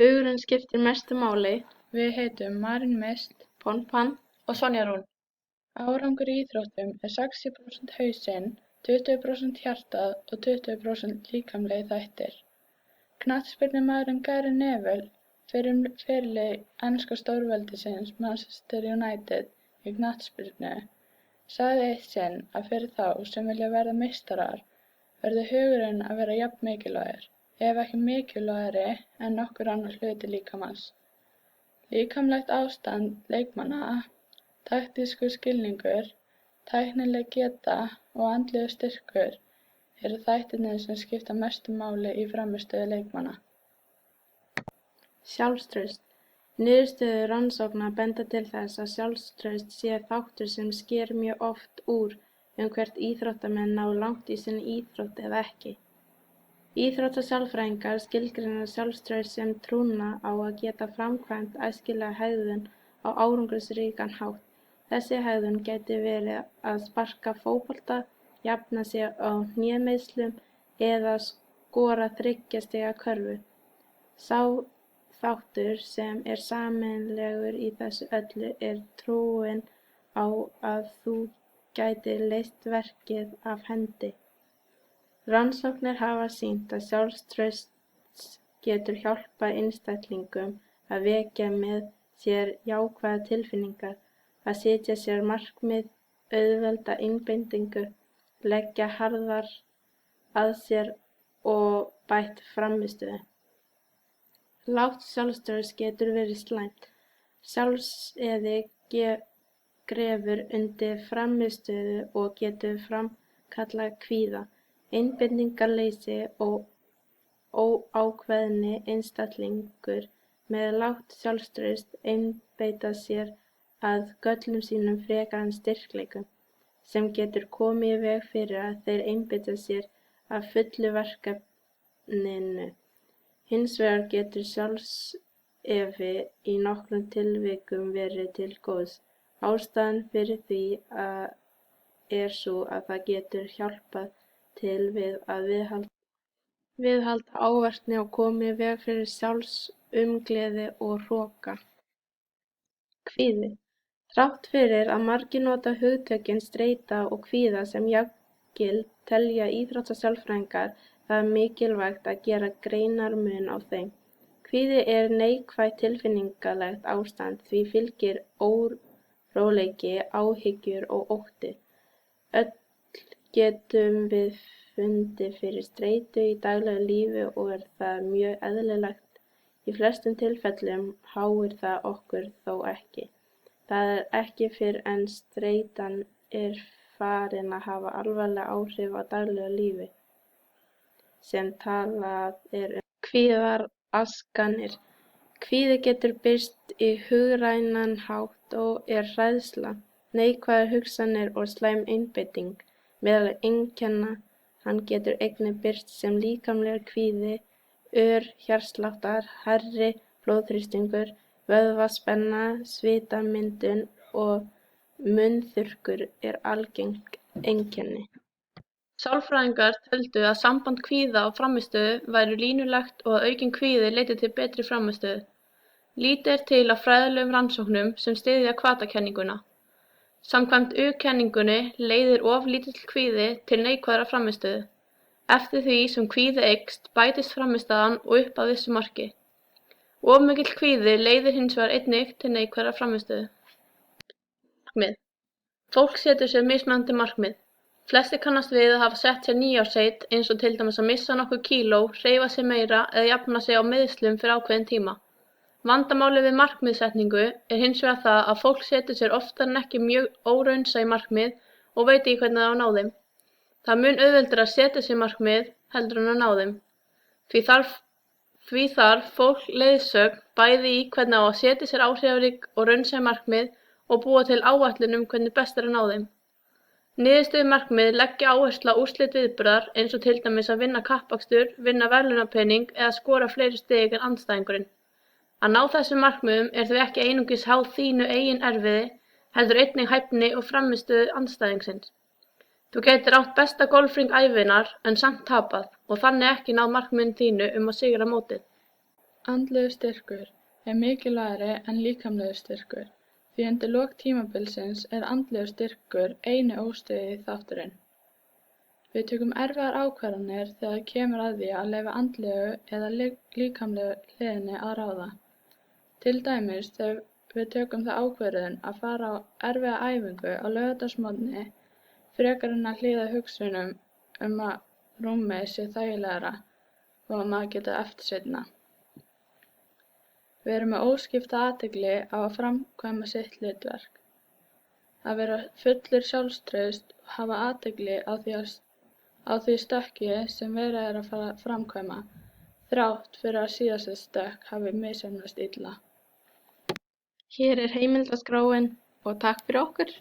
Hugurinn skiptir mestu máli. Við heitum Marín Mist Pan og Sonja Rún. Árangur í íþróttum er 60% hausinn, 20% hjartað og 20% líkamlegir þættir. Knattspyrnumaðurinn Gary Neville, fyrrum fyrirliði enska stórveldisins Manchester United í knattspyrnu, sagði eitt sinn að fyrir þá sem vilja verða meistarar verður hugurinn að vera jafn mikilvægur, ef ekki mikilvægari en nokkur annar hluti líkamans. Líkamlegt ástand leikmanna, taktískur skilningur, tæknileg geta og andlegur styrkur eru þættirnir sem skipta mestu máli í frammistöðu leikmanna. Sjálfstraust. Niðurstöður rannsókna benda til þess að sjálfstraust sé þáttur sem sker mjög oft úr hvert íþróttamenn ná langt í sinni íþrótt eða ekki. Íþróttasálfræðingar skilgreina sjálfstraust sem trúna á að geta framkvæmt æskilega hegðun á árangursríkan hátt. Þessi hegðun gæti verið að sparka fótbolta, jafna sig á hnémeiðslum eða skora 3 stiga körfu. Sá þáttur sem er sameiginlegur í þessu öllu er trúin á að þú gætir leyst verkið af hendi. Rannsóknir hafa sýnt að sjálfstraust getur hjálpað einstaklingum að vekja með sér jákvæðar tilfinningar, að setja sér markmið, auðvelda einbeitingu, leggja harðar að sér og bætt frammistöðu. Lágt sjálfstraust getur verið slæmt. Sjálfseði grefur undir frammistöðu og getur framkallað kvíða, einbeitingarleysi og óákveðni. Einstaklingur með lágt sjálfstraust einbeita sér að göllum sínum frekar en styrkleikum, sem getur komið í veg fyrir að þeir einbeita sér að fullu verkefninu. Hins vegar getur sjálfsefi í nokkrum tilvikum verið til góðs. Ástæðan fyrir því er sú að það getur hjálpað til við að viðhalda árvekni og koma í veg fyrir sjálfsumgleði og hroka. Kvíði. Þrátt fyrir að margir nota hugtökin streita og kvíða sem jafngild telja íþróttasálfræðingar það mikilvægt að gera greinarmun á þeim. Kvíði er neikvætt tilfinningalegt ástand, því fylgir óróleiki, áhyggjur og ótti. Öll getum við fundið fyrir streitu í daglegu lífi og er það mjög eðlilegt. Í flestum tilfellum háir það okkur þó ekki. Það er ekki fyrr en streitan er farin að hafa alvarleg áhrif á daglegu lífi sem talað er kvíðaraskanir. Kvíði getur birst í hugrænan hátt og er hræðsla, neikvæðar hugsanir og slæm einbeiting. Meðal einkenna hann getur einnig birst sem líkamlegur kvíði, ör hjartsláttar, hærri blóðþrýstingur, vöðvaspenna, svitamyndun og munnþurrkur er algeng einkenni. Sálfræðingar töldu að samband kvíða og frammistöðu væri línulegt og að aukinn kvíði leiddi til betri frammistöðu. Lítið er til af fræðilegum rannsóknum sem styðja hvatakenninguna. Samkvæmt U-kenningunni leiðir of lítill kvíði til neikvæðrar frammistöðu. Eftir því sem kvíði eykst bætist frammistaðan og upp að vissu marki. Of mikill kvíði leiðir hins vegar einnig til neikvæðrar frammistöðu. Markmið. Fólk setur sér mismunandi markmið. Flestir kannast við að hafa sett sér nýársheit eins og til dæmis að missa nokkur kíló, hreyfa sig meira eða jafna sig á meiðslum fyrir ákveðinn tíma. Vandamálið við markmiðssetningu er hins vegar það að fólk setur sér oftar en ekki mjög óraunsæ markmið og veit ekki hvernig það á að ná þeim. Það mun auðveldara að setja sér markmið heldur en að ná þeim. Því þarf fólk leiðsögn bæði í hvernig á að setja sér áhrifarík og raunsæ markmið og búa til áætlun hvernig best er að ná þeim. Niðurstöðumarkmið leggja áherslu á úrslit viðburðar eins og til dæmis að vinna kappakstur, vinna verðlaunapening eða skora fleiri stig en andstæðingurinn. Að ná þessum markmiðum er því ekki einungis háð þínu eigin erfiði, heldur einnig hæfni og frammistöðu andstæðingsins. Þú gætir átt besta golfhring ævinnar en samt tapað og þannig ekki náð markmiðinu þínu að sigra mótið. Andlegur styrkur er mikilvægari en líkamlegur styrkur, því undir lok tímabilsins er andlegur styrkur eini óstöðugi þátturinn. Við tökum erfiðar ákvarðanir þegar kemur að því að leyfa andlegu eða líkamlegu hliðinni að ráða. Til dæmis þegar við tökum þá ákvörðun að fara á erfiða æfingu á laugardagsmorgni frekar en að hlýða hugsunum að rúmið sé þægilegra og að maður geti æft seinna. Við erum með óskipta athygli á að framkvæma sitt hlutverk. Að vera fullur sjálfstrausts og hafa athygli á því stökki sem verið er að fara að framkvæma, þrátt fyrir að síðasta stökk hafi misheppnast illa. Hér er heimildaskráin og takk fyrir okkur.